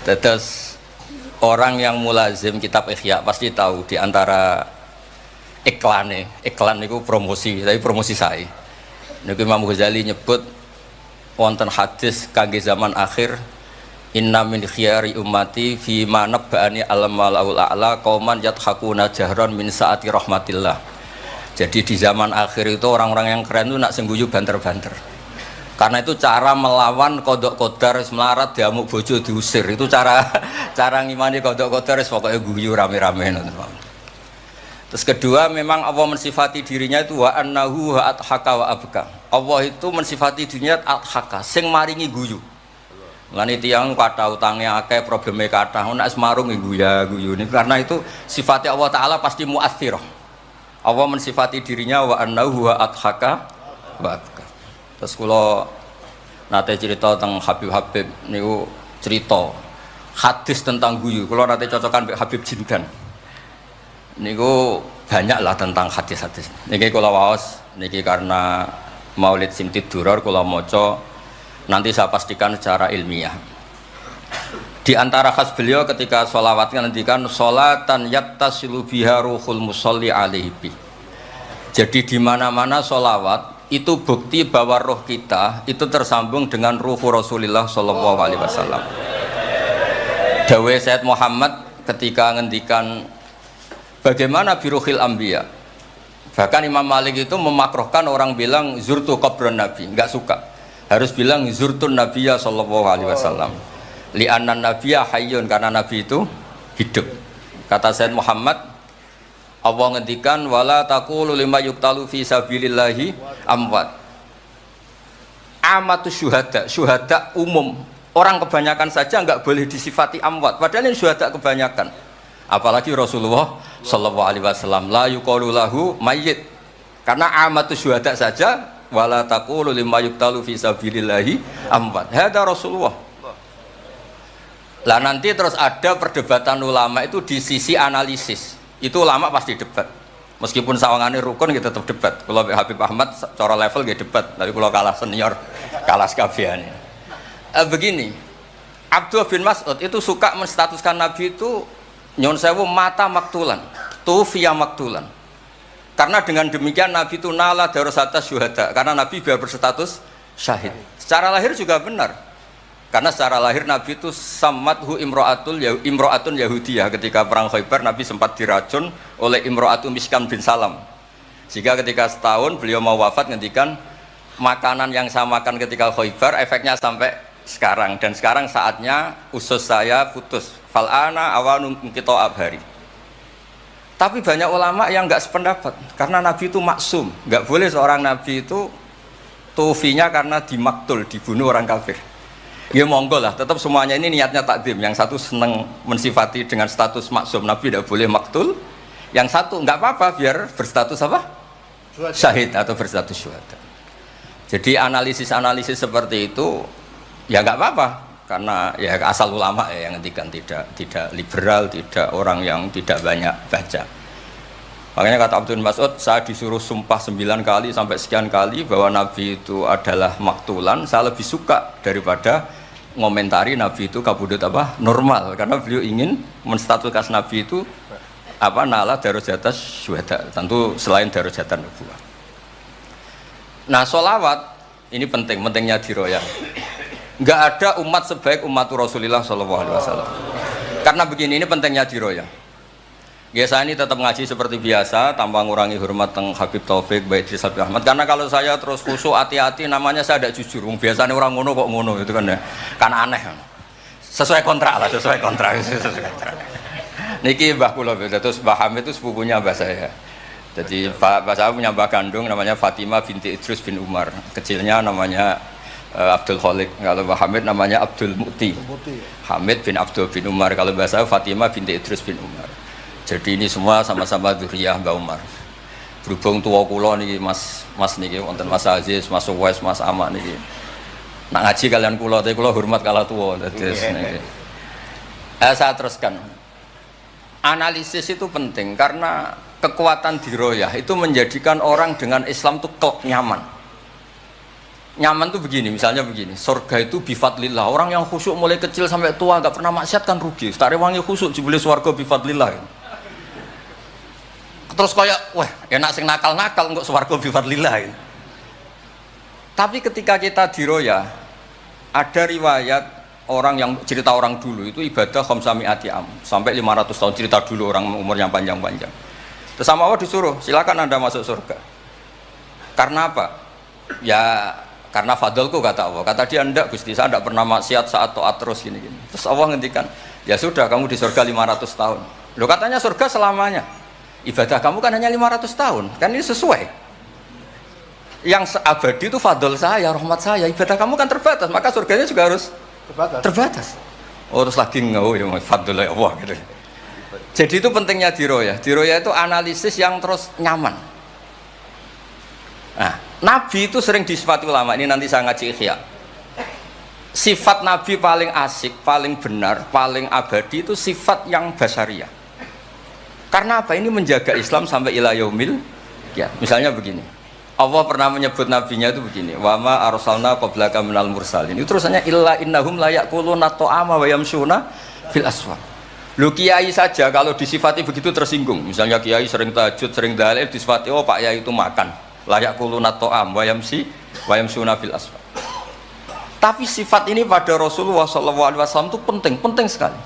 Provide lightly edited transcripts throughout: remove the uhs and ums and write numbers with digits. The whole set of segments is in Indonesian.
Terus orang yang mulazim kitab Ihya pasti tahu di antara iklan itu promosi, tapi promosi saya. Niku Imam Ghazali nyebut wonten hadis kangge zaman akhir, inna min khiyari ummati fi ma nabba'ani al-malaul a'la qauman yadhakuna jahran min saati rahmatillah. Jadi di zaman akhir itu orang-orang yang keren itu nak sengguyu banter-banter. Karena itu cara melawan kodok kodar melarat diamuk bojo diusir, itu cara ngimani kodok kodar pokoknya guyu rame-rame. Terus kedua, memang Allah mensifati dirinya itu wa annahu wa athaka wa abka. Allah itu mensifati dirinya athaka, sing maringi guyu. Lan tiyang kata utangnya akeh, probleme kathah, nek semarung guyu ini karena itu sifatnya Allah taala pasti muathirah. Allah mensifati dirinya wa annahu wa athaka wa abka. Terus kula nate cerita tentang Habib niku cerita hadis tentang guyu. Kula nate cocokan mbek Habib Jindan. Niku banyak lah tentang hadis-hadis. Niki kula waos niki karena Maulid Simtid Duror kula maca, nanti saya pastikan secara ilmiah. Di antara khas beliau ketika sholawat ngendikan sholatan yattasilu biha ruhul musolli alaihi. Jadi di mana-mana sholawat itu bukti bahwa roh kita itu tersambung dengan ruh Rasulullah Shallallahu Alaihi Wasallam. Dawe Sayyid Muhammad ketika ngendikan bagaimana biruhil anbiya. Bahkan Imam Malik itu memakruhkan orang bilang zurtu qabran nabi, enggak suka. Harus bilang zurtun nabiyya Shallallahu Alaihi Wasallam. Li'anna nabiyya hayyun, karena nabi itu hidup. Kata Sayyid Muhammad, Allah ngendikan wala taqulu lima yuqtalu fi sabilillahi amwat. Amatus syuhada umum. Orang kebanyakan saja enggak boleh disifati amwat, padahal ini syuhada kebanyakan. Apalagi Rasulullah sallallahu alaihi wasallam la yuqalu lahu mayyit. Karena amatus syuhada saja wala taqulu lima yuqtalu fi sabilillahi amwat. Hada Rasulullah. Lah nanti terus ada perdebatan ulama itu di sisi analisis. Itu ulama pasti debat. Meskipun sawangane rukun kita tetap debat. Kalau Habib Ahmad cara level dia debat, tapi kalau kalah senior, kalah sekabiane. Begini, Abdullah bin Mas'ud itu suka menstatuskan Nabi itu nyon sewu mata maktulan, tufiya maktulan. Karena dengan demikian Nabi itu nala darasata syuhada. Karena Nabi biar berstatus syahid. Secara lahir juga benar. Karena secara lahir Nabi itu samathu imro'atun Yahudiyah. Ketika perang Khaybar Nabi sempat diracun oleh Imro'atun Miskan bin Salam. Sehingga ketika setahun beliau mau wafat ngendikan makanan yang saya makan ketika Khaybar efeknya sampai sekarang. Dan sekarang saatnya usus saya putus. Fal'ana awanum kita abhari. Tapi banyak ulama yang nggak sependapat. Karena Nabi itu maksum. Nggak boleh seorang Nabi itu tufinya karena dimaktul, dibunuh orang kafir. Ya monggo lah, tetap semuanya ini niatnya takdim. Yang satu senang mensifati dengan status maksum, Nabi tidak boleh maktul. Yang satu enggak apa-apa biar berstatus apa? Syahid atau berstatus syuhada. Jadi analisis seperti itu ya enggak apa-apa, karena ya asal ulama ya yang ngendikan, tidak liberal, tidak orang yang tidak banyak baca. Makanya kata Abdul Mas'ud, saya disuruh sumpah 9 kali sampai sekian kali bahwa Nabi itu adalah maktulan, saya lebih suka daripada ngomentari Nabi itu kabudut apa normal, karena beliau ingin menstatuskan Nabi itu apa nala darajat syuhada, tentu selain darajat nubuwah. Nah sholawat ini pentingnya diroyah. Nggak ada umat sebaik umat Rasulullah Shallallahu Alaihi Wasallam. Karena begini, ini pentingnya diroyah. Biasa ini tetap ngaji seperti biasa tanpa ngurangi hormat teng Habib Taufik, baik Idris Habib Ahmad. Karena kalau saya terus khusyuk hati-hati namanya saya tidak jujur. Biasanya orang ngono kok ngono itu kan ya. Kan aneh. Sesuai kontrak lah, sesuai kontrak. Niki Mbah kula terus Mbah Hamid itu sepupunya Mbah saya. Jadi Mbah saya punya Mbah kandung namanya Fatimah binti Idris bin Umar. Kecilnya namanya Abdul Khalik. Kalau Mbah Hamid namanya Abdul Mu'ti. Hamid bin Abdul bin Umar. Kalau Mbah saya Fatimah binti Idris bin Umar. Jadi ini semua sama-sama dzurriyyah Mbah Umar. Berhubung tua kula niki Mas niki wonten Mas Aziz, Mas Uwais, Mas Amak niki. Nak ngaji kalian kula, tapi kula hormat kala tua. Dadi niki. Saya teruskan. Analisis itu penting karena kekuatan diroyah itu menjadikan orang dengan Islam itu klop nyaman. nyaman tuh begini, misalnya begini, surga itu bifadlillah. Orang yang khusyuk mulai kecil sampai tua nggak pernah maksiat kan rugi. Tak rewangi khusyuk jebule surga bifadlillah. Terus kayak, wah enak sing nakal-nakal kok surga bifadlillah. Tapi ketika kita diroya, ada riwayat orang yang cerita orang dulu itu ibadah khamsami'ati am sampai 500 tahun, cerita dulu orang umurnya panjang-panjang. Terus sama Allah disuruh, silakan Anda masuk surga. Karena apa? Ya karena fadlku kata Allah. Kata dia, enggak Gusti, saya enggak pernah maksiat saat taat terus gini-gini. Terus Allah ngendikan, ya sudah kamu di surga 500 tahun. Loh katanya surga selamanya. Ibadah kamu kan hanya 500 tahun. Kan ini sesuai. Yang abadi itu fadl saya, rahmat saya. Ibadah kamu kan terbatas, maka surganya juga harus terbatas. Oh terus lagi oh ya fadl ya Allah gitu. Jadi itu pentingnya diroya. Diroya itu analisis yang terus nyaman. Nah, Nabi itu sering disifati ulama, ini nanti saya ngaji Ihya. Sifat Nabi paling asik, paling benar, paling abadi itu sifat yang basyariah. Karena apa? Ini menjaga Islam sampai ila yaumil ya. Misalnya begini, Allah pernah menyebut nabinya itu begini, wa ma arsalna qablaka minal mursalin. Itu terusannya illa innahum la yaquluna ta'ama wa yamshuna fil aswaq. Lu kiai saja kalau disifati begitu tersinggung. Misalnya kiai sering tahajud, sering dalil, disifati oh Pak Yai itu makan. Layak kuluna to'am wayamsuna fil asfar. Tapi sifat ini pada Rasulullah SAW itu penting sekali.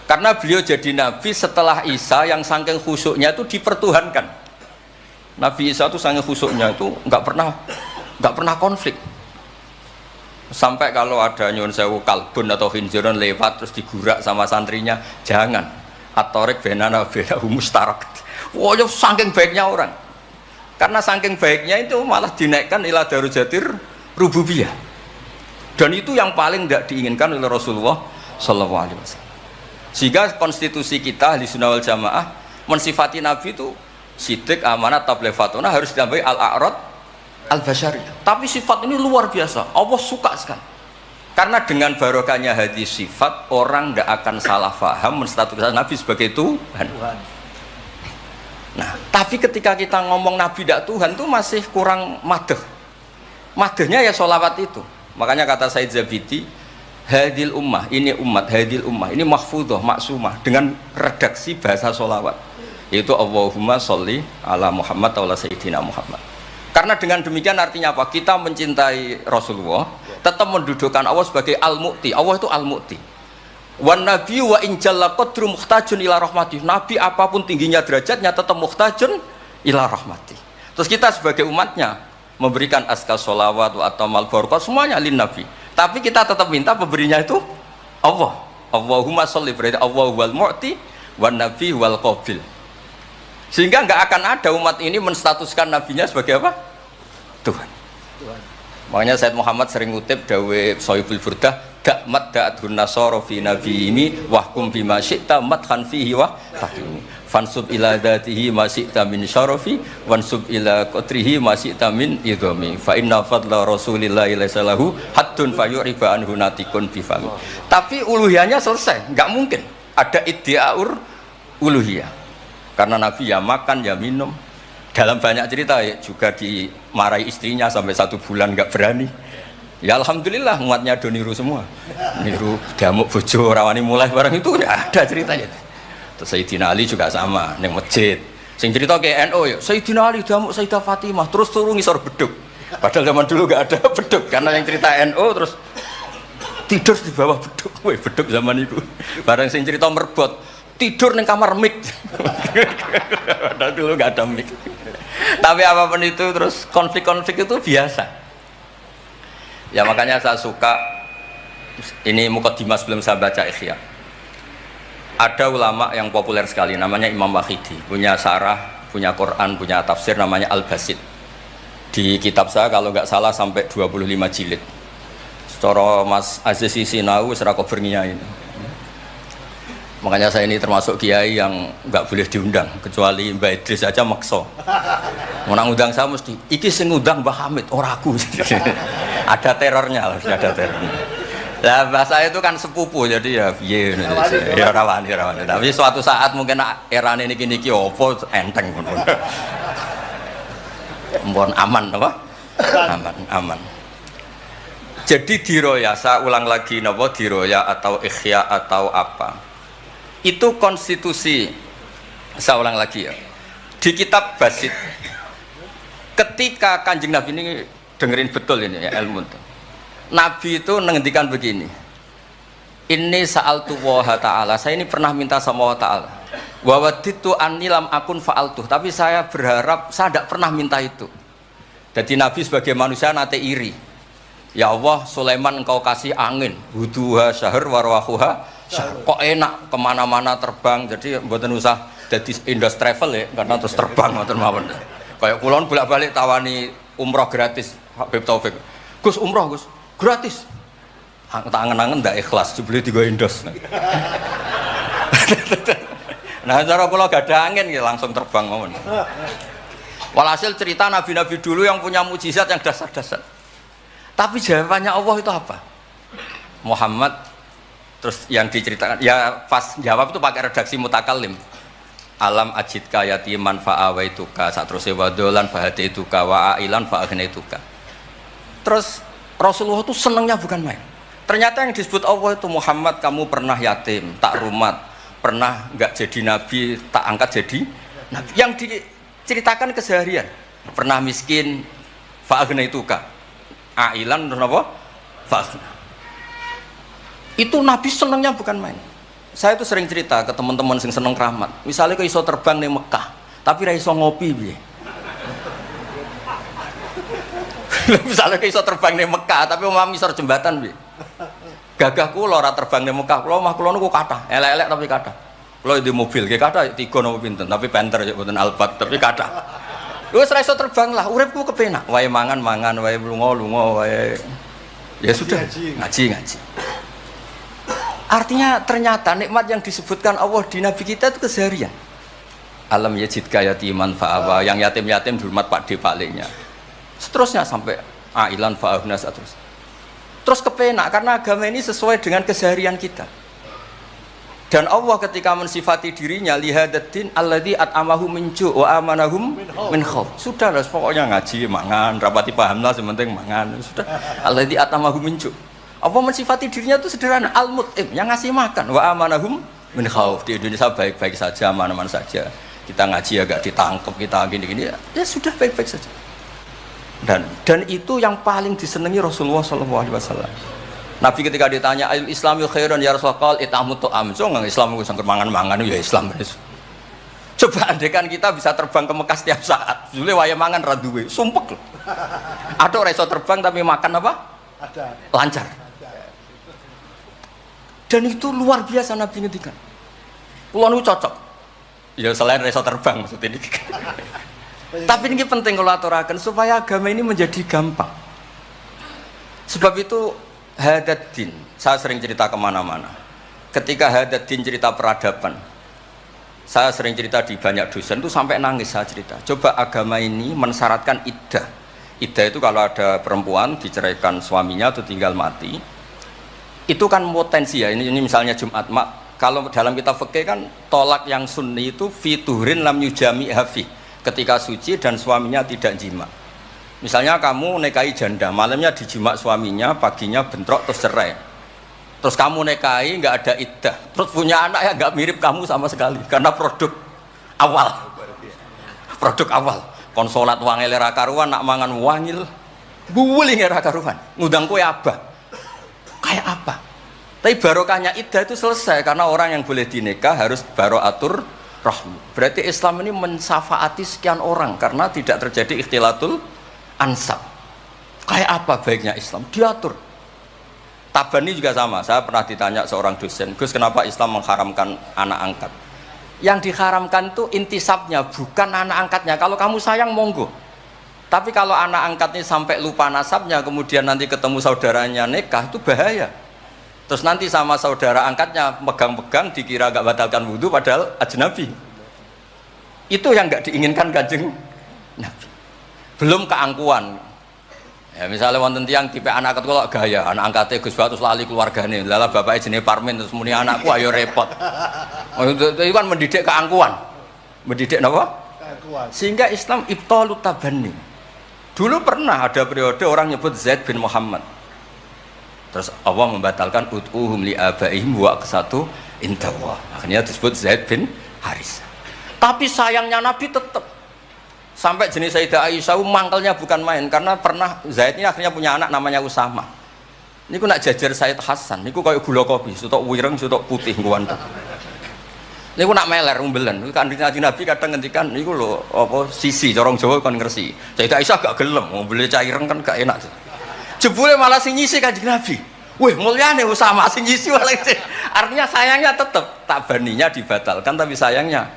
Karena beliau jadi nabi setelah Isa yang saking khusyuknya itu dipertuhankan. Nabi Isa itu saking khusyuknya itu nggak pernah konflik. Sampai kalau ada nyuwun sewu kalbun atau khinziron lewat terus digurak sama santrinya, jangan. Atorek benana beda humustarak. Wah, saking baiknya orang. Karena saking baiknya itu malah dinaikkan ila darujatir rububiyah. Dan itu yang paling tidak diinginkan oleh Rasulullah SAW. Sehingga konstitusi kita Ahli Sunnah wal Jamaah mensifati Nabi itu sidik, amanat, tablighatuna harus ditambahi al-a'rad al-basyariyah. Tapi sifat ini luar biasa. Allah suka sekali. Karena dengan barokahnya hadis sifat, orang tidak akan salah faham menstatuskan Nabi sebagai Tuhan. Nah, tapi ketika kita ngomong Nabi tidak Tuhan itu masih kurang madh. Madhnya ya sholawat itu. Makanya kata Said Zabidi, hadil ummah, ini umat, hadil ummah, ini mahfudhah, maksumah dengan redaksi bahasa sholawat. Yaitu Allahumma sholli ala Muhammad wa ala Sayyidina Muhammad. Karena dengan demikian artinya apa? Kita mencintai Rasulullah, tetap mendudukkan Allah sebagai Al-Mu'ti. Allah itu Al-Mu'ti. Wan nabi wa injalla qadru muhtajun ila rahmati. Nabi apapun tingginya derajatnya tetap muhtajun ila rahmati. Terus kita sebagai umatnya memberikan aska sholawat wa atamal barakah semuanya lin nabi. Tapi kita tetap minta pemberinya itu Allah. Allahumma sholli, berarti Allah wal mu'ti wan nabi wal qabil. Sehingga enggak akan ada umat ini menstatuskan nabinya sebagai apa? Tuhan. Makanya Said Muhammad sering ngutip dawe Sohibul Burdah, dakmat da'adhun nasara fi nabi ini wahkum bima syi'ta madhan fihi wa tahkimi fansub ila dhatihi ma syi'ta min syarafi wansub ila qatrihi ma syi'ta min idhami fa inna fadla rasulillahi laysa lahu haddun fayuriba anhu natikun bifami. Tapi uluhiyahnya selesai, nggak mungkin ada iddiaur uluhiyah. Karena Nabi ya makan ya minum. Dalam banyak cerita ya, juga dimarahi istrinya sampai 1 bulan nggak berani. Ya alhamdulillah umatnya do niru semua. Niru damuk bojo rawani mulai barang itu ya ada ceritanya. Terus Sayyidina Ali juga sama ning masjid. Sing cerita ke NU ya, Sayyidina Ali damuk Sayyidah Fatimah terus turun ngisor beduk. Padahal zaman dulu nggak ada beduk karena yang cerita NU terus tidur di bawah beduk. Woi, beduk zaman itu. Barang sing cerita merbot tidur neng kamar mik. Padahal dulu nggak ada mik. Tapi apapun itu terus konflik-konflik itu biasa. Ya makanya saya suka ini mukadimah sebelum saya baca Ihya. Ada ulama yang populer sekali namanya Imam Wahidi, punya sarah, punya Quran, punya tafsir namanya Al-Basit. Di kitab saya kalau nggak salah sampai 25 jilid. Secara Mas Aziz Sinau serako berngiyain. Makanya saya ini termasuk kiai yang nggak boleh diundang kecuali Mbak Idris aja makso. Mau undang saya mesti iki sing ngundang Mbah Hamid ora aku. Ada terornya lah, ada terornya. Lah bahasa itu kan sepupu jadi ya piye ya rawan. Tapi suatu saat mungkin erane niki opo enteng ngono. Mohon aman apa? Aman. Jadi diroya, saya ulang lagi, napa diroya atau ikhya atau apa? Itu konstitusi. Saya ulang lagi ya. Di kitab Basit, ketika Kanjeng Nabi ini dengerin betul ini ya ilmu itu. Nabi itu menghentikan begini. Ini sa'altu wa ta'ala. Saya ini pernah minta sama Allah Ta'ala. Wa waditu anni lam akun fa'altuh. Tapi saya berharap saya tidak pernah minta itu. Jadi Nabi sebagai manusia nate iri. Ya Allah, Sulaiman engkau kasih angin, huduha syahr warwahuha syahr. Kok enak kemana-mana terbang. Jadi mboten usah jadi Indos Travel ya, karena terus terbang mboten mawon. Kayak kulon bolak-balik tawani umroh gratis, Habib Taufik. Gus umroh Gus, gratis. Tangan-tangan ndak ikhlas, dibeli 3 Indos. Nah, cara kula gak ada angin ya langsung terbang mawon. Walhasil cerita nabi-nabi dulu yang punya mukjizat yang dasar-dasar. Tapi jawabannya Allah itu apa? Muhammad, terus yang diceritakan, ya pas jawab itu pakai redaksi mutakallim. Alam ajidka yatiman fa'awaituka, satruse wadolan fahadaituka wa ailan fa'agnaituka. Terus Rasulullah itu senangnya bukan main. Ternyata yang disebut Allah itu Muhammad, kamu pernah yatim, tak rumat, pernah enggak jadi nabi, tak angkat jadi nabi. Yang diceritakan keseharian, pernah miskin fa'agnaituka. Ailan terus apa? Fakhna. Itu Nabi senangnya bukan main. Saya itu sering cerita ke teman-teman yang seneng keramat. Misalnya ke iso terbang di Mekah, tapi ra iso ngopi piye. Misalnya ke iso terbang di Mekah, tapi omah misor jembatan piye. Gagah kula ora terbang di Mekah, kula omah kula niku kathah, elek-elek tapi kathah. Kula di mobil, nggih kathah 3 napa pinten, tapi penter ya mboten Alphard, tapi kathah. Wis ra iso terbang lah, uripku kepenak. Wae mangan, wae lunga, wae ya sudah ngaji. Artinya ternyata nikmat yang disebutkan Allah di Nabi kita itu keseharian. Alam yajidka yatiman fa'awa, yang yatim-yatim dihormat Pak D palingnya. Seterusnya sampai ailan fa'ahna terus kepenak karena agama ini sesuai dengan keseharian kita. Dan Allah ketika mensifati dirinya lihadatin alladzi at'amahu min ju' wa amanahum min khauf. Sudah lah pokoknya ngaji mangan, rapati pahamlah sementing mangan. Sudah alladzi at'amahu min ju'. Allah mensifati dirinya itu sederhana, al-mut'im yang ngasih makan wa amanahum min khauf. Di Indonesia baik-baik saja, aman-aman saja. Kita ngaji agak ditangkap, kita gini-gini ya sudah baik-baik saja. Dan itu yang paling disenangi Rasulullah SAW. Nabi ketika ditanya al Islami khairan ya Rasulullah itamu tu'am. So nggak Islam itu sangker mangan-mangan ya Islam. Coba andekan kita bisa terbang ke Mekah setiap saat. Jule waya mangan ra duwe, sumpek loh. Ada ora iso terbang tapi makan apa? Ada. Lancar. Dan itu luar biasa Nabi ngendikan. Kula niku cocok. Ya selain ra iso terbang maksud ini. Tapi ini penting kalau aturaken supaya agama ini menjadi gampang. Sebab itu Hadaddin, saya sering cerita kemana-mana. Ketika Hadaddin cerita peradaban, saya sering cerita di banyak dosen itu sampai nangis saya cerita. Coba agama ini mensyaratkan iddah. Iddah itu kalau ada perempuan diceraikan suaminya atau tinggal mati, itu kan potensi ya. Ini misalnya Jumat mak. Kalau dalam kitab fikih kan tolak yang sunni itu fiturin lam yujami hafi, ketika suci dan suaminya tidak jima. Misalnya kamu nikahi janda, malamnya dijima suaminya, paginya bentrok terus cerai. Terus kamu nikahi nggak ada iddah, terus punya anak ya nggak mirip kamu sama sekali, karena produk awal. Produk awal. Konsolat wangil era karuan, nak mangan wangil, buwuling era karuan, ngundang kue abah. Kayak apa? Tapi barokahnya iddah itu selesai karena orang yang boleh dinikah harus baroatur rahmi. Berarti Islam ini mensafaati sekian orang karena tidak terjadi ikhtilatul ansab. Kayak apa baiknya Islam? Diatur. Tabani juga sama. Saya pernah ditanya seorang dosen, Gus kenapa Islam mengharamkan anak angkat? Yang diharamkan itu intisabnya, bukan anak angkatnya. Kalau kamu sayang monggo. Tapi kalau anak angkatnya sampai lupa nasabnya, kemudian nanti ketemu saudaranya nikah, itu bahaya. Terus nanti sama saudara angkatnya pegang-pegang dikira gak batalkan wudhu padahal ajnabi. Itu yang gak diinginkan Kanjeng Nabi. Belum keangkuhan. Ya misalnya wonten tiyang tipe anak angkat kok gaya, anak angkatnya Gus Batus lali keluargane. Lala bapaknya jenenge Parmin terus muni anakku ayo repot. Itu kan mendidik keangkuhan. Mendidik napa? Keangkuhan. Sehingga Islam ibtalut tabanni. Dulu pernah ada periode orang nyebut Zaid bin Muhammad. Terus Allah membatalkan ud'uhum li abaihim wa aqsatu indallah. Akhirnya disebut Zaid bin Haris. Tapi sayangnya Nabi tetap sampai jenis Sayyidah Aisyah mangkelnya bukan main, karena pernah Zaid ini akhirnya punya anak namanya Usama. Niku nak jajar Sayyid Hasan, niku kayak gula kopi, sutok wireng, sutok putih kuwan. Niku nak meler umbelan. Kanjeng Nabi kadang ngendikan niku lho apa sisi corong Jawa kon ngersi. Sayyidah Aisyah gak gelem, umbele caireng kan gak enak. Jebule malah sing nyisi Kanjeng Nabi. Wih, mulyane Usama sing nyisi malah. Artinya sayangnya tetap tak baninya dibatalkan, tapi sayangnya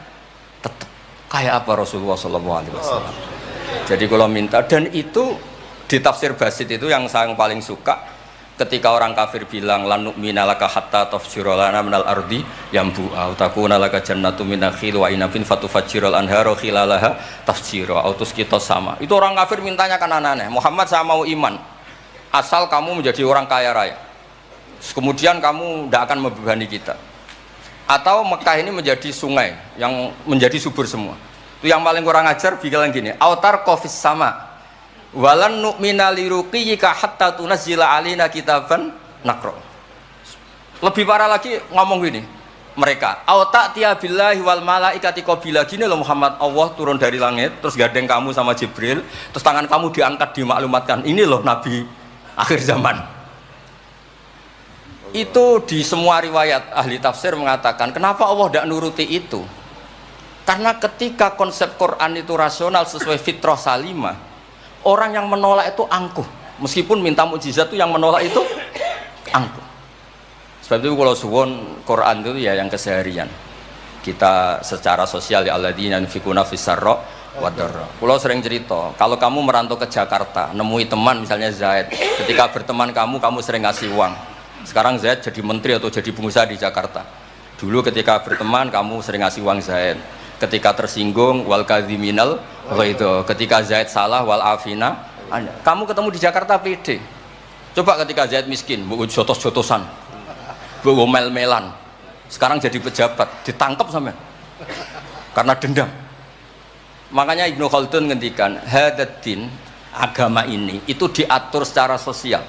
tetap. Kayak apa Rasulullah SAW. Jadi kalau minta, dan itu di tafsir Basit itu yang saya paling suka. Ketika orang kafir bilang lan nu'mina laka hatta tafjura lana minal ardi yambu'a takuna laka jannatu min nakhil wa inabin fatufajjiral anharu khilalaha tafjira autus kita sama. Itu orang kafir mintanya kan aneh-aneh. Muhammad saya mau iman asal kamu menjadi orang kaya raya. Kemudian kamu tidak akan membebani kita. Atau Mekah ini menjadi sungai yang menjadi subur semua. Itu yang paling kurang ajar bilang gini, autar kofis sama walan nu'mina liruqiyika hatta tunazzila alina kitaban nakro. Lebih parah lagi ngomong gini mereka, auta tiya billahi wal malaikati qabila. Gini loh Muhammad, Allah turun dari langit terus gandeng kamu sama Jibril, terus tangan kamu diangkat dimaklumatkan, ini loh Nabi akhir zaman. Itu di semua riwayat ahli tafsir mengatakan kenapa Allah tidak nuruti itu, karena ketika konsep Quran itu rasional sesuai fitrah salimah, orang yang menolak itu angkuh. Meskipun minta mukjizat itu yang menolak itu angkuh. Sebab itu kalau suwon Quran itu ya yang keseharian. Kita secara sosial ya alladzina yunfikuna fis-sarra wad-dharra. Kalau sering cerita, kalau kamu merantau ke Jakarta, nemui teman misalnya Zaid, ketika berteman kamu sering ngasih uang. Sekarang Zaid jadi menteri atau jadi pengusaha di Jakarta. Dulu ketika berteman kamu sering ngasih uang Zaid. Ketika tersinggung wal kadhiminal itu, ketika Zaid salah wal afina. Kamu ketemu di Jakarta pede. Coba ketika Zaid miskin, mbok jotos-jotosan, mbok mel-melan. Sekarang jadi pejabat, ditangkap sampean karena dendam. Makanya Ibnu Khaldun ngendikan, hadatin agama ini itu diatur secara sosial.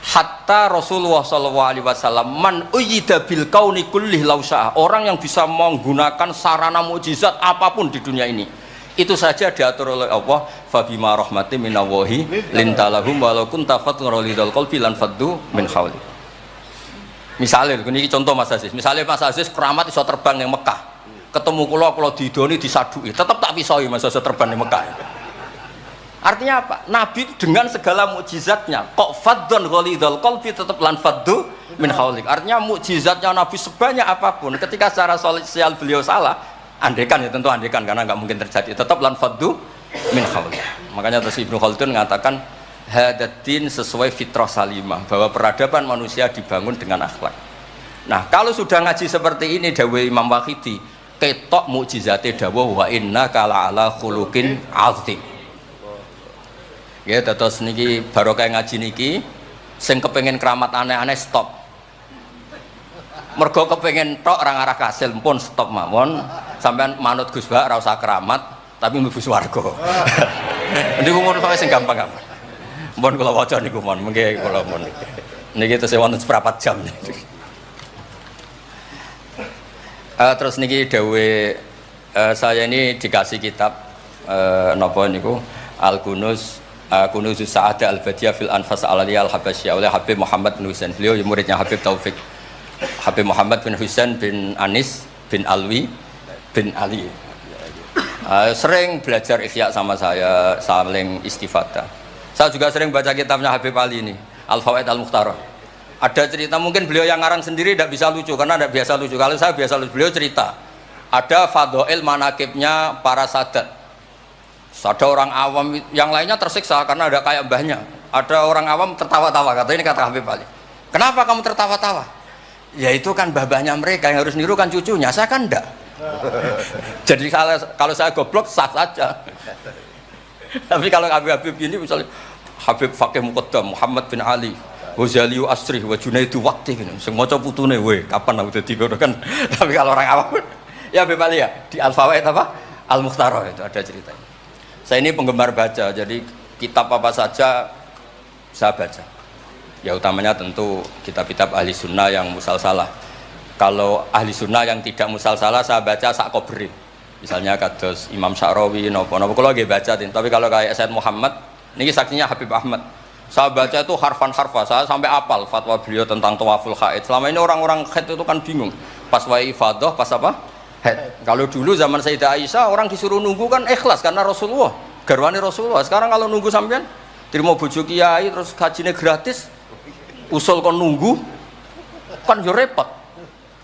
Hatta Rasulullah SAW man uyyida bil kauni kullih lausa'ah, orang yang bisa menggunakan sarana mukjizat apapun di dunia ini, itu saja diatur oleh Allah. Fabima rahmatin minallahi lintalahum walau kunta fatun ghalidhal qalbi lan faddu min hawli. Misalnya ini contoh Mas Aziz, misalnya Mas Aziz keramat iso terbang yang Mekah, ketemu kula didoni disadui, tetap tak pisoi Mas Aziz terbang di Mekah. Artinya apa? Nabi dengan segala mukjizatnya kok faddun ghalidhal qalbi tetap lan faddu min haulik. Artinya mukjizatnya Nabi sebanyak apapun, ketika secara sosial beliau salah, andekan ya tentu andekan karena nggak mungkin terjadi, tetap lan faddu min haulik. Makanya terus Ibnu Khaldun mengatakan hadatin sesuai fitrah salimah, bahwa peradaban manusia dibangun dengan akhlak. Nah, kalau sudah ngaji seperti ini dawuh Imam Waqidi, ketok mukjizate dawuh wa innaka la'ala khuluqin 'azim. Ya, terus niki barokah ngaji niki, sing kepengen keramat aneh-aneh stop. Mergo kepengen tok orang arah kasil pun stop mawon. Sampean manut Gus Bak ora usah keramat, tapi mlebu swarga. Niku mun kok sing gampang-gampang. Mun kula waca niku mon, mengke kula mon. Niki tesih wonten seprapat jam. Terus niki dawuh saya ini dikasih kitab napa niku Al-Kunuz Kunuzus Sa'adah Al-Badiyah fil Anfas Al-Aliyah Al-Habasyiyah oleh Habib Muhammad bin Husain. Beliau muridnya Habib Taufik. Habib Muhammad bin Husain bin Anis bin Alwi bin Ali. Sering belajar Ihya sama saya, saling istifadah. Saya juga sering baca kitabnya Habib Ali ini, Al-Fawaid Al-Mukhtarah. Ada cerita, mungkin beliau yang ngarang sendiri tidak bisa lucu karena tidak biasa lucu. Kalau saya biasa lucu, beliau cerita ada fadhail manakibnya para sadat. Ada orang awam yang lainnya tersiksa karena ada kayak mbahnya. Ada orang awam tertawa-tawa, kata ini kata Habib Ali. Kenapa kamu tertawa-tawa? Ya itu kan mbah-mbahnya mereka yang harus niru kan cucunya, saya kan enggak. Jadi kalau saya goblok sah saja. Tapi kalau Habib ini misalnya Habib Fakih Muqaddam Muhammad bin Ali Ghazali Asri wa Junaidu Waqti gini, sing maca putune we kapan aku dadi ngono kan. Tapi kalau orang awam ya Habib Ali ya di Al-Fawaid apa? Al-Mukhtarah itu ada ceritanya. Saya ini penggemar baca, jadi kitab apa saja saya baca. Ya utamanya tentu kitab-kitab ahli sunnah yang musalsalah. Kalau ahli sunnah yang tidak musalsalah saya baca sak kobri. Misalnya kados Imam Sya'rawi nopo-nopo kalau lagi baca tapi kalau kayak Said Muhammad ini saksinya Habib Ahmad. Saya baca itu harfan-harfa, saya sampai apal fatwa beliau tentang tawaful haid. Selama ini orang-orang haid itu kan bingung. Pas wa'i ifadah, pas apa? Haid. Kalau dulu zaman Sayyidah Aisyah orang disuruh nunggu kan ikhlas karena Rasulullah, garwani Rasulullah. Sekarang kalau nunggu sampean terima bojo kiai terus hajinya gratis, usul kon nunggu kan yo repot.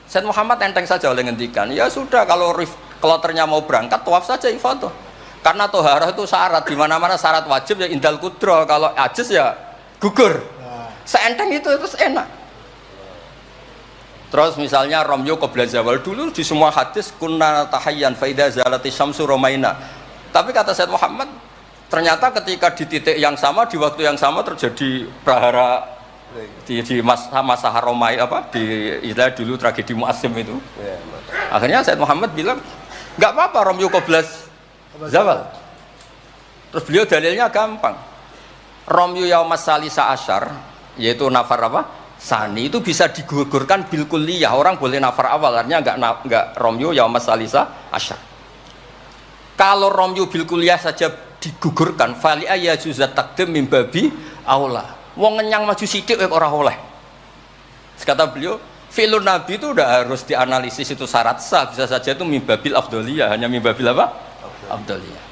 Said Muhammad enteng saja oleh ngendikan, ya sudah kalau kloternya mau berangkat tawaf saja ifadah. Karena toharah itu syarat, di mana-mana syarat wajib ya indal kudro, kalau ajis ya gugur. Seenteng itu enak. Terus misalnya romyo qabla zawal, dulu di semua hadis kunna tahayyan faida zalati syamsu romaina. Tapi kata Said Muhammad, ternyata ketika di titik yang sama, di waktu yang sama terjadi prahara di masa Haromai apa di istilah dulu tragedi Mu'asim itu. Akhirnya Said Muhammad bilang, nggak apa-apa romyo qabla zawal. Terus beliau dalilnya gampang. Romyu yaumas salisa asyar, yaitu nafar apa? Sani itu bisa digugurkan bil kulliyah. Orang boleh nafar awal, artinya enggak romyu yaumas salisa asyar. Kalau romyu bil kulliyah saja digugurkan, fali ayajuzat takdim min babi aula. Wong ngenyang maju sithik ora oleh. Kata beliau, fi'lun nabi itu udah harus dianalisis itu syarat sah, bisa saja itu mimbabil afdoliyah, hanya mimbabil apa? Afdaliyah.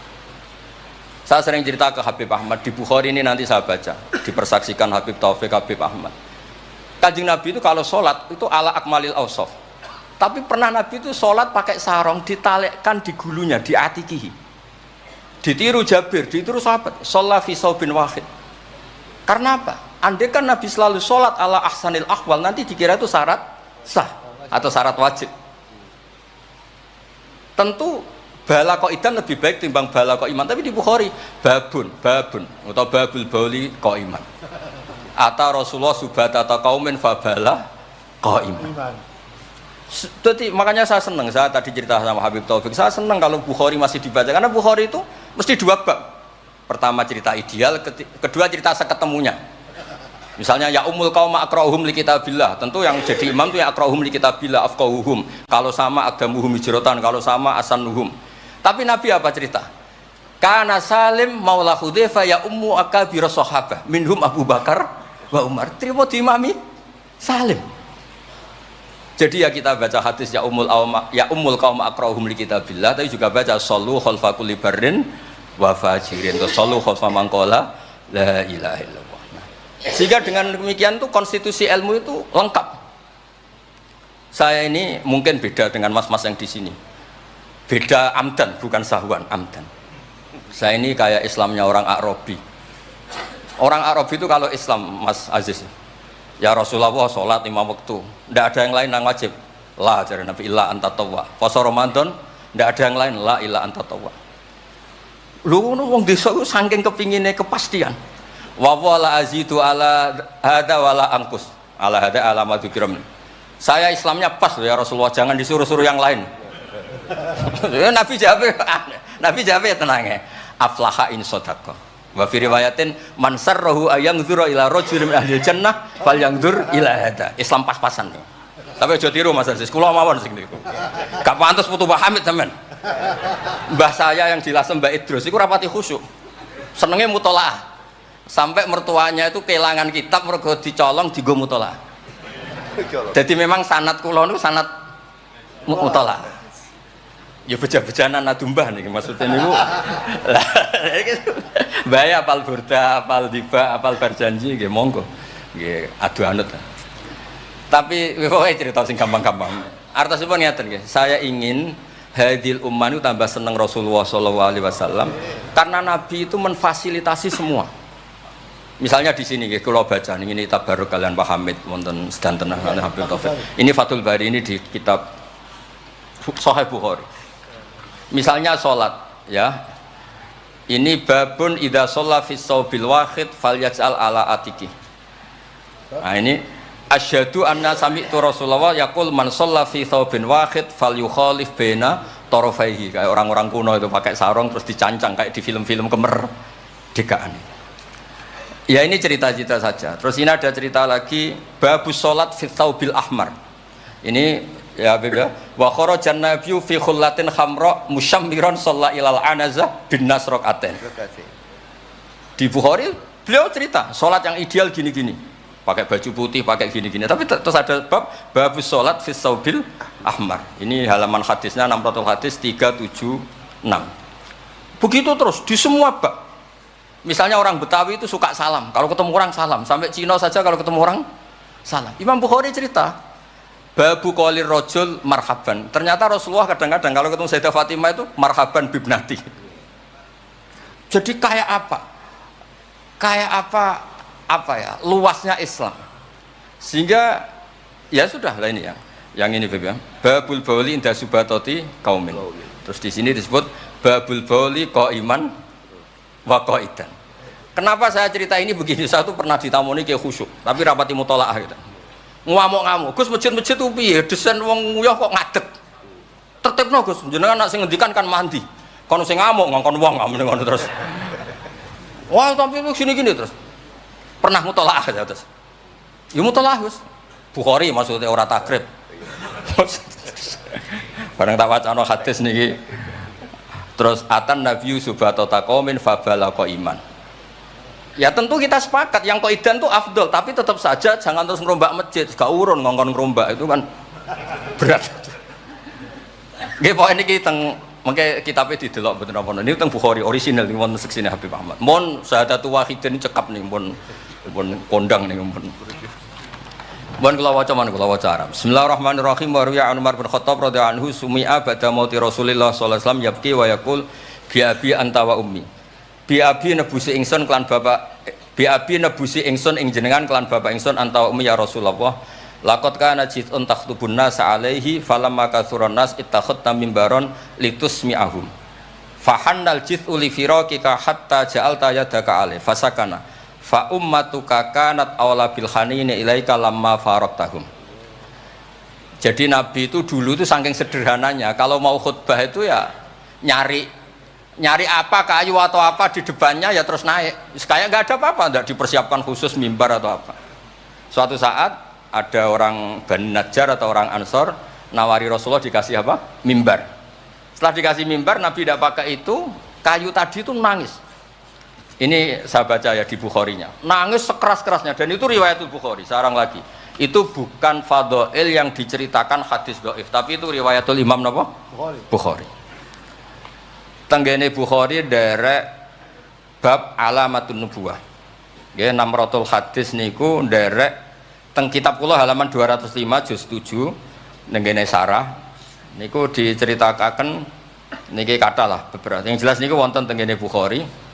Saya sering cerita ke Habib Ahmad di Bukhari ini nanti saya baca dipersaksikan Habib Taufik Habib Ahmad. Kanjeng Nabi itu kalau sholat itu ala akmalil awsaf. Tapi pernah Nabi itu sholat pakai sarong ditalekkan di gulunya, di atikihi. Ditiru Jabir, ditiru sahabat. Sholat fi saubin wahid. Karena apa? Andai kan Nabi selalu sholat ala ahsanil ahwal, nanti dikira itu syarat sah atau syarat wajib. Tentu bala qa'idan lebih baik timbang bala qa'iman, tapi di Bukhari babun atau babul bauli qa'iman. Ata Rasulullah subhata atau qaumin fabala qa'iman. Jadi makanya saya senang, saya tadi cerita sama Habib Taufik, saya senang kalau Bukhari masih dibaca karena Bukhari itu mesti dua bab. Pertama cerita ideal, kedua cerita seketemunya. Misalnya ya umul qauma aqra'uhum li kitabillah, tentu yang jadi imam itu ya aqra'uhum li kitabillah afqahuhum. Kalau sama aqdamuhum hijratan, kalau sama asanuhum. Tapi Nabi apa cerita? Kana Salim maula Hudzaifah ya ummu akabir sahabah minhum Abu Bakar wa Umar. Terima diimami Salim. Jadi ya kita baca hadis ya umul qaum aqra'uhum li kitabillah, tapi juga baca sallu khalfa kulli barrin wa fajirin. Sallu khalfa man qala la ilaha illallah. Sehingga dengan demikian tuh konstitusi ilmu itu lengkap. Saya ini mungkin beda dengan mas-mas yang di sini. Beda amdan, bukan sahwan, amdan. Saya ini kayak Islamnya orang Arabi. Orang Arabi itu kalau Islam, Mas Aziz, ya Rasulullah sholat 5 waktu, tidak ada yang lain yang wajib. La ajaran Nabi illa anta tawwa. Puasa Ramadan, tidak ada yang lain, la illa anta tawwa. Lu wong desa itu saking kepinginnya kepastian. Wa wala azidu ala hada wala angkus. Ala hada ala madzukiram. Saya Islamnya pas ya Rasulullah, jangan disuruh-suruh yang lain. Nabi jawab ya tenang ya. Aflaha in sodaqah. Wa fi riwayatin man sarrahu ayangdzura ila rajulin min ahli jannah falyangdzur ila hada. Islam pas-pasan. Tapi aja tiru Mas Aziz, kula mawon sing niku. Gak pantes putu Pak Hamid sampean. Mbah saya yang dilasem Mbak Idrus iku rapati khusyuk. Senenge mutolaah. Sampai mertuanya itu kehilangan kitab mergo dicolong digo mutolaah. Jadi memang sanad kula niku sanad mutolaah. Ya beja-bejanan adumbah nih maksudnya niku. Bahaya apal burda, apal diba, apal berjanji nggih monggo. Nggih adu anut. Tapi pokoke cerita sing gampang-gampang. Artosipun ngeten nggih. Saya ingin hadil ummah itu tambah seneng Rasulullah sallallahu alaihi wasallam karena Nabi itu memfasilitasi semua. Misalnya di sini nggih kula baca ini tabarruk kalian Pak Hamid wonten sedanten Habib Taufik. Ini Fathul Bari ini di kitab Sahih Bukhari. Misalnya sholat, ya, ini babun idza shalla fi saubil wahid falyaj'al ala atiki. Nah ini asyhadu anna sami'tu Rasulullah yaqul man shalla fi saubin wahid falyukhalif baina tarafaihi. Kayak orang-orang kuno itu pakai sarung terus dicancang kayak di film-film kemerdekaan. Ya ini cerita-cerita saja. Terus ini ada cerita lagi babus salat fi thawbil ahmar. Ini ya beda. Wa kharajan nabiyyu fi khullatin khamra musyammiran shalla ilal anazah bin nasraqatin. Di Bukhari beliau cerita salat yang ideal gini-gini. Pakai baju putih, pakai gini-gini. Tapi terus ada bab babus salat fi thawbil ahmar. Ini halaman hadisnya 600 hadis 376. Begitu terus di semua bab. Misalnya orang Betawi itu suka salam, kalau ketemu orang salam, sampai Cina saja kalau ketemu orang salam. Imam Bukhari cerita, babu qolir rojul marhaban. Ternyata Rasulullah kadang-kadang kalau ketemu Sayyidah Fatimah itu marhaban bibnati. Jadi kayak apa? Kayak apa ya? Luasnya Islam. Sehingga ya sudah lah ini ya. Yang ini ya. Babul bauli inda subatoti kaumin. Terus di sini disebut babul bauli qaiman waqaidan. Kenapa saya cerita ini begini? Saya tuh pernah ditamoni kayak khusyuk, tapi rapati mutolaah gitu. Ngamuk-ngamuk, Gus masjid-masjid itu piye? Desain wong nguyah kok ngadeg. Tertibno Gus, jenengan nak sing ngendikan kan mandi. Kono sing ngamuk ngongkon wong ngono terus. Wah, tapi gini-gini terus. Pernah mutolaah ya terus. Ya mutolaah Gus. Bukhari maksudnya ora takrib. Barang tak wacana hadis niki. Terus atan nabiyyu subatota qaumin fabalagha iman. Ya tentu kita sepakat yang qaidan itu afdol, tapi tetap saja jangan terus ngerombak masjid, gak urun ngongkon ngerombak itu kan berat. Nggih pokoke niki teng mengke kitabe didelok mboten apa niku teng Bukhari orisinal niku wonten seksine Habib Ahmad. Mun syahadatu wahidin cekap nih mun kondang niku mun. Mun kula waca man kula waca Arab. Bismillahirrahmanirrahim. Wa riya Umar bin Khattab radhiyallahu anhu sumi'a ba'da mauti Rasulillah sallallahu alaihi wasallam yabki wa yaqul bi abi anta wa ummi. Bi abi nebusi ingsun kelan bapak bi abi nebusi ingsun ing jenengan kelan bapak ingsun anta wa ummi ya Rasulullah. Laqad kana jitun takhtubun nas alaihi falamma kathuran nas ittakhadta mimbaron litusmi'ahum. Fahannal jit'u li firaqika hatta ja'alta yadaka alaihi fasakana. Fa ummatuka kanat awla bil khanini ilaika lamma faraqtahum. Jadi Nabi itu dulu itu saking sederhananya kalau mau khutbah itu ya nyari apa kayu atau apa di depannya ya terus naik. Kayak nggak ada apa-apa, nggak dipersiapkan khusus mimbar atau apa. Suatu saat ada orang Bani Najjar atau orang Ansor nawari Rasulullah dikasih apa? Mimbar. Setelah dikasih mimbar Nabi tidak pakai itu, kayu tadi itu nangis. Ini saya baca ya di Bukharinya. Nangis sekeras-kerasnya dan itu riwayat Bukhari. Sekarang lagi. Itu bukan fadhail yang diceritakan hadis dhaif, tapi itu riwayatul Imam napa? Bukhari. Tenggene Bukhari derek bab alamatun nubuwah. Nggih 600 hadis niku derek teng kitab kula halaman 205 juz 7 nenggene sarah niku diceritakaken niki kathah lah beberapa. Yang jelas niku wonten tenggene Bukhari.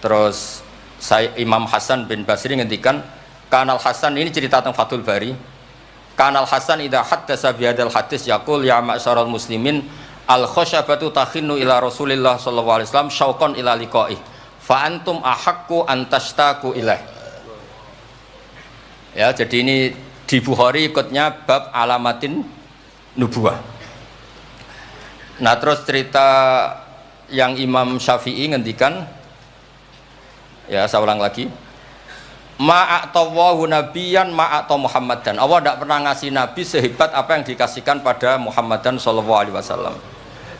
Terus saya Imam Hasan bin Basri ngendikan Kanal Hasan ini cerita tentang Fathul Bari. Kanal Hasan idza haddasa bi hadzal hadis yaqul ya ma'syaral muslimin al khasyabatu takhinnu ila Rasulillah sallallahu alaihi wasallam syauqan ila liqa'i fa antum ahaqqu an tashtaqu ilaih. Ya, jadi ini di Bukhari ikutnya bab alamatin nubuwah. Nah, terus cerita yang Imam Syafi'i ngendikan ya saya ulang lagi ma'atawahu nabiyan ma'ata Muhammadan. Allah tidak pernah ngasih nabi sehebat apa yang dikasihkan pada Muhammadan sallallahu alaihi wasallam.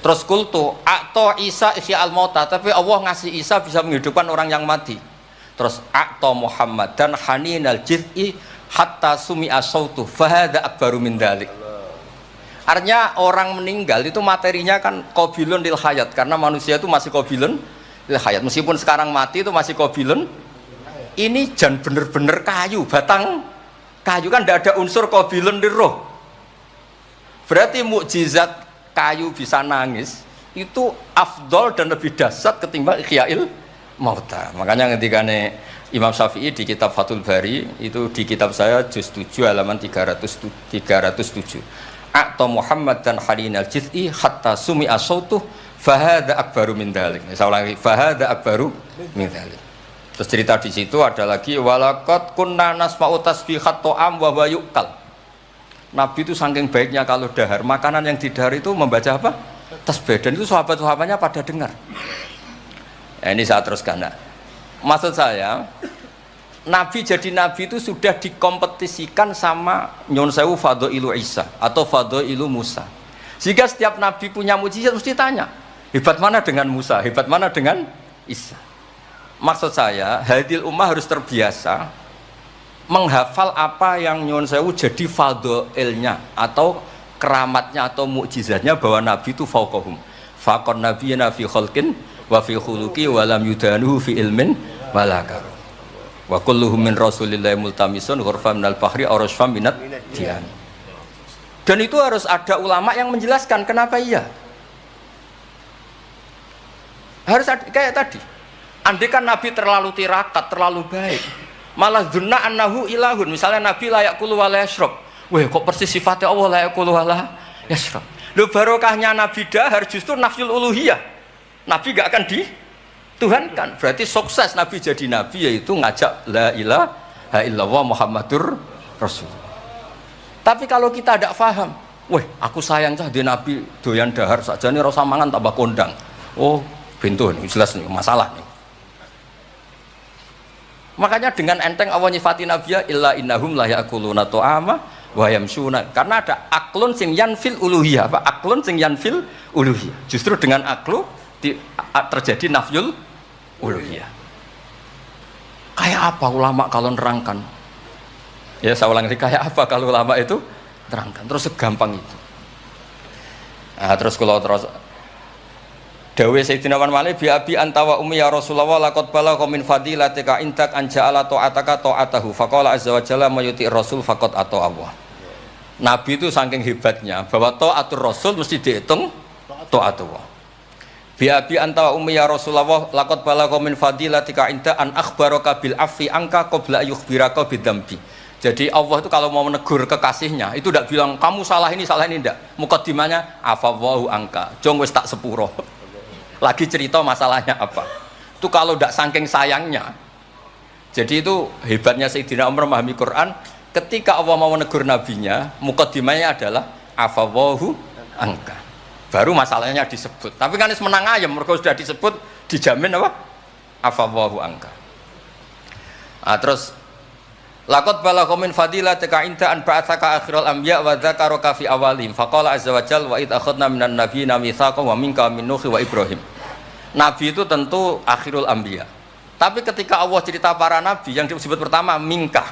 Terus kultu a'ta Isa ihya al-mauta, tapi Allah ngasih Isa bisa menghidupkan orang yang mati. Terus a'ta Muhammadan haninal jiz'i hatta sumi'a sautu fahada akbaru min dzalik. Artinya orang meninggal itu materinya kan qabilun lil hayat, karena manusia itu masih qabilun hayat, meskipun sekarang mati itu masih qabilun. Ini jan bener-bener kayu, batang kayu kan tidak ada unsur qabilun di roh. Berarti mukjizat kayu bisa nangis itu afdol dan lebih dahsyat ketimbang ihyail mauta. Makanya ketika Imam Syafi'i di kitab Fathul Bari itu di kitab saya juz 7 halaman 307 A'ta Muhammad dan halinal jiz'i hatta sumi'a sautuh fahada akbaru min dzalik. Saya ulangi, fahada akbaru min dzalik. Terus cerita di situ ada lagi walaqad kunna nasma'u tasbihat ta'am wa yuqal. Nabi itu saking baiknya kalau dahar, makanan yang didahar itu membaca apa? Tasbih, dan itu sahabat-sahabatnya pada dengar. Ini saya teruskan. Nah, maksud saya Nabi jadi nabi itu sudah dikompetisikan sama nyon sewu fadailu Isa atau fadailu Musa. Jika setiap nabi punya mukjizat mesti tanya, hebat mana dengan Musa, hebat mana dengan Isa. Maksud saya, hadil ummah harus terbiasa menghafal apa yang nyon sewu jadi fadailnya atau keramatnya atau mukjizatnya, bahwa nabi itu fauqahum. Faqon nabiyina fi khalqin wa fi khuluqi wa lam yudanuhu fi ilmin wala karam. Wa kulluhum min rasulillahi multamisun ghurfa minal bahri aw rasfa minat dian. Dan itu harus ada ulama yang menjelaskan kenapa iya. Harus ada, kayak tadi. Andai kan Nabi terlalu tirakat, terlalu baik, malah dzunna annahu ilahun. Misalnya Nabi layak kulu wa la yashrab. Wah, kok persis sifatnya Allah layak kulu wa la yashrab. Lho, barokahnya Nabi dahar justru nafsul uluhiyah. Nabi gak akan dituhankan. Berarti sukses Nabi jadi Nabi yaitu ngajak la ilaha illallah Muhammadur Rasul. Tapi kalau kita tidak paham, weh aku sayang cah di Nabi doyan dahar saja nih rasa mangan tambah kondang. Oh, pintu ini jelas nih masalah nih. Makanya dengan enteng Allah nyifati Nabi ya illa innahum la ya'kuluna ta'ama wa yamshuna. Karena ada aklun sing yanfil uluhiyah, apa? Aklun sing yanfil uluhiyah. Justru dengan aklu terjadi nafyul uluhiyah. Kayak apa ulama kalau nerangkan? Ya saya ulang lagi, kayak apa kalau ulama itu terangkan? Terus segampang itu. Nah, terus kalau terus dawe Sayyidina Malik bi abi antawa ummi ya Rasulullah laqad balagha min fadilatika intak anja'ala ta'ataka ta'atahu faqala azza wa jalla mayuti rasul faqad ata Allah. Nabi itu saking hebatnya bahwa ta'atur rasul mesti dihitung ta'atullah. Bi abi antawa ummi ya Rasulullah laqad balagha min fadilatika inta an akhbaraka bil afi angka qabla yukhbiraka bidzambi. Jadi Allah itu kalau mau menegur kekasihnya itu tidak bilang kamu salah ini tidak. Mukaddimahnya afawwahu angka. Jong wis tak sepuro. Lagi cerita masalahnya apa. Itu kalau tidak saking sayangnya. Jadi itu hebatnya Sayyidina Umar memahami Quran. Ketika Allah mau menegur nabinya, mukaddimahnya adalah afawwahu angka. Baru masalahnya disebut. Tapi kan menang ayam, mereka sudah disebut dijamin apa? Afawwahu angka. Nah, terus laqad balagha min fadilatika inta an ba'atsaka akhiral anbiya wa dzakaraka fi awalihim faqala azza wa jalla wa id akhadna minan nabiyina mitsaqan wa minka min nuh wa ibrahim. Nabi itu tentu akhirul anbiya. Tapi ketika Allah cerita para nabi yang disebut pertama minka,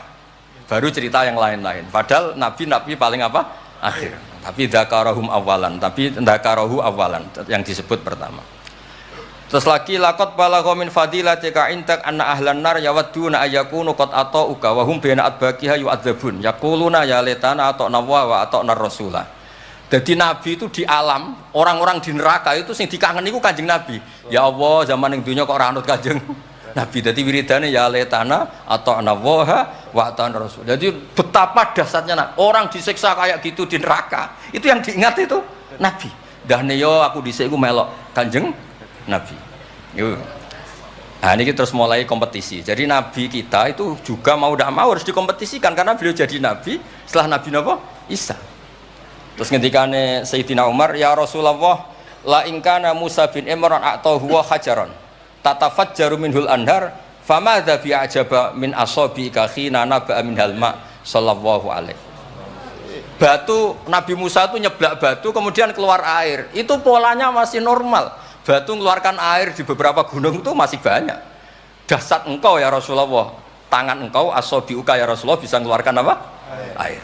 baru cerita yang lain-lain. Padahal nabi paling apa? Akhir. Tapi dzakarahum awalan, tapi dzakarahu awalan yang disebut pertama. Terus lagi laqad balagha min fadilatika intak anna ahlan nar yawadduna ayyakunu qad ata'uka wa hum baina adbaqiha yu'adzabun yaquluna ya laitana ata'na wa ata'na rasulah. Jadi Nabi itu di alam, orang-orang di neraka itu sing dikangen iku Kanjeng Nabi. Ya Allah, zaman ning dunya kok ora anut Kanjeng Nabi. Dadi wiridane ya laitana ata'na wa ata'na rasul. Jadi betapa dahsyatnya orang disiksa kayak gitu di neraka. Itu yang diingat itu Nabi. Dahne yo aku dhisik iku melok Kanjeng Nabi. Yuk. Nah ini kita terus mulai kompetisi. Jadi Nabi kita itu juga mau tidak mau harus dikompetisikan karena beliau jadi Nabi setelah Nabi Isa. Terus ngendikane Sayyidina Umar, ya Rasulullah, la in kana Musa bin Imran a'tahu huwa hajaran tatafajjaru minhul anhar famadza bi ajaba min ashabika khina naba'a minhal ma sallallahu alaihi. Batu Nabi Musa itu nyeblak batu kemudian keluar air. Itu polanya masih normal. Batu mengeluarkan air di beberapa gunung itu masih banyak. Dahsyat engkau ya Rasulullah, tangan engkau ashabiuka ya Rasulullah bisa mengeluarkan apa? Air.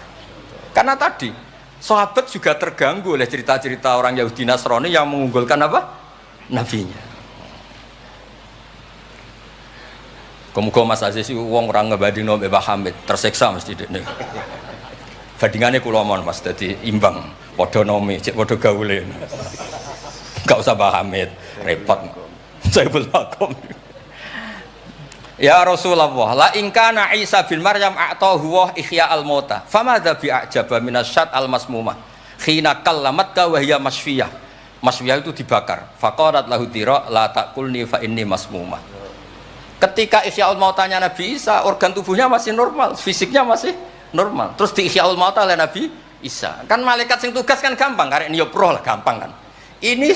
Karena tadi sahabat juga terganggu oleh cerita-cerita orang Yahudi Nasrani yang mengunggulkan apa? Nabinya. Kemudian Mas Aziz itu wong orang ngebandingno Mbah Hamid tersiksa mesti dene. Bandingannya kula mon Mas dadi imbang padha nome cek padha gaule. Enggak usah Mbah Hamid, repot. Saya belum. Ya Rasulullah, la in kana Isa bin Maryam a'tahu wa ihya al-mauta. Famadza bi a'jaba minasyat al-masmumah. Khina kallamat wa hiya masfiyah. Masfiyah itu dibakar. Faqalat lahu tira la taqulni fa inni masmumah. Ketika ihya al-mautanya Nabi Isa, organ tubuhnya masih normal, fisiknya masih normal. Terus di ihya al-mauta oleh Nabi Isa. Kan malaikat sing tugas kan gampang, karek niup roh lah gampang kan. Ini